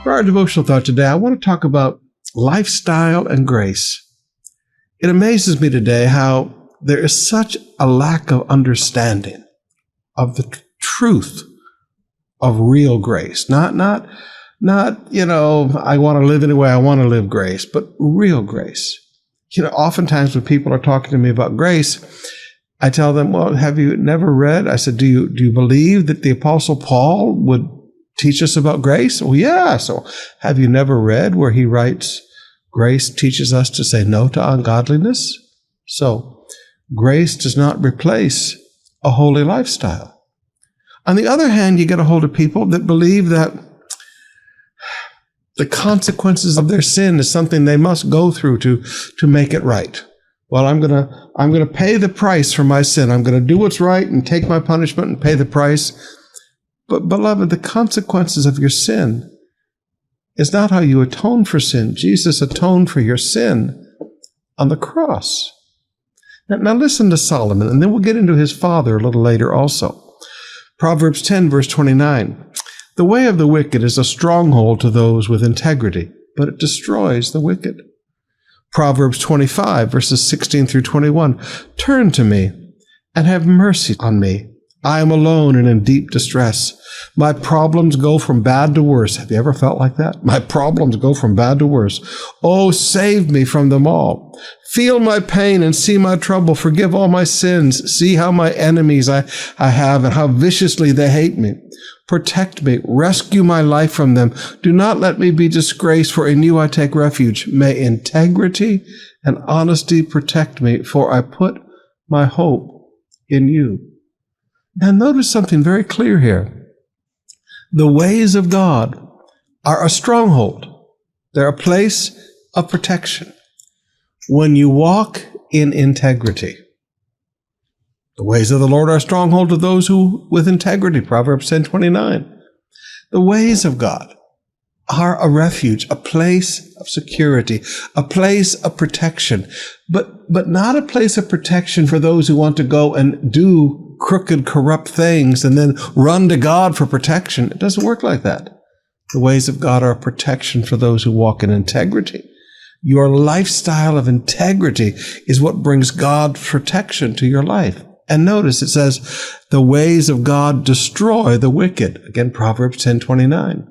For our devotional thought today, I want to talk about lifestyle and grace. It amazes me today how there is such a lack of understanding of the truth of real grace. Not, I want to live any way I want to live grace, but real grace. Oftentimes when people are talking to me about grace, I tell them, well, have you never read? I said, do you believe that the Apostle Paul would teach us about grace? Well, yeah. So have you never read where he writes, grace teaches us to say no to ungodliness? So grace does not replace a holy lifestyle. On the other hand, you get a hold of people that believe that the consequences of their sin is something they must go through to make it right. Well, I'm gonna pay the price for my sin. I'm gonna do what's right and take my punishment and pay the price. But beloved, the consequences of your sin is not how you atone for sin. Jesus atoned for your sin on the cross. Now listen to Solomon, and then we'll get into his father a little later also. Proverbs 10, verse 29. The way of the wicked is a stronghold to those with integrity, but it destroys the wicked. Proverbs 25, verses 16 through 21. Turn to me and have mercy on me. I am alone and in deep distress. My problems go from bad to worse. Have you ever felt like that? My problems go from bad to worse. Oh, save me from them all. Feel my pain and see my trouble. Forgive all my sins. See how my enemies I have and how viciously they hate me. Protect me. Rescue my life from them. Do not let me be disgraced, for in you I take refuge. May integrity and honesty protect me, for I put my hope in you. Now notice something very clear here. The ways of God are a stronghold. They're a place of protection. When you walk in integrity, the ways of the Lord are a stronghold to those who with integrity, Proverbs 10:29. The ways of God are a refuge, a place of security, a place of protection, but not a place of protection for those who want to go and do crooked, corrupt things and then run to God for protection. It doesn't work like that. The ways of God are a protection for those who walk in integrity. Your lifestyle of integrity is what brings God's protection to your life. And notice it says, the ways of God destroy the wicked. Again, Proverbs 10:29.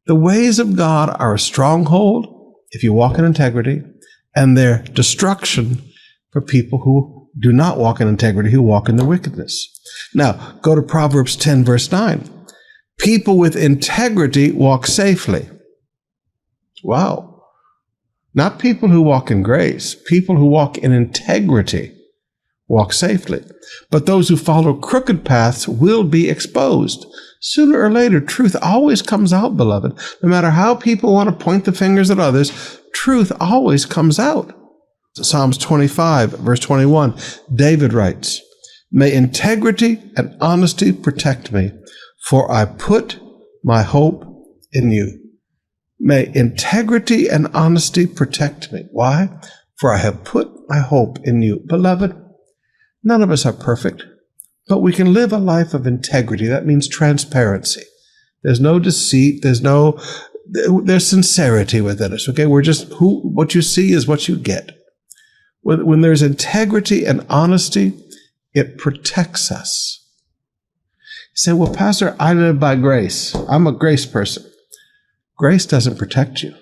The ways of God are a stronghold if you walk in integrity, and their destruction for people who do not walk in integrity, who walk in the wickedness. Now, go to Proverbs 10, verse 9. People with integrity walk safely. Wow. Not people who walk in grace. People who walk in integrity walk safely. But those who follow crooked paths will be exposed. Sooner or later, truth always comes out, beloved. No matter how people want to point the fingers at others, truth always comes out. Psalms 25, verse 21, David writes, May integrity and honesty protect me, for I put my hope in you. May integrity and honesty protect me. Why? For I have put my hope in you. Beloved, none of us are perfect, but we can live a life of integrity. That means transparency. There's no deceit. There's sincerity within us. Okay, what you see is what you get. When there's integrity and honesty, it protects us. You say, well, Pastor, I live by grace. I'm a grace person. Grace doesn't protect you.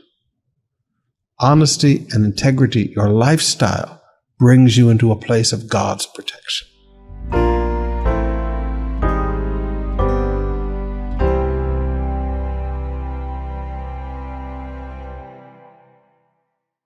Honesty and integrity, your lifestyle, brings you into a place of God's protection.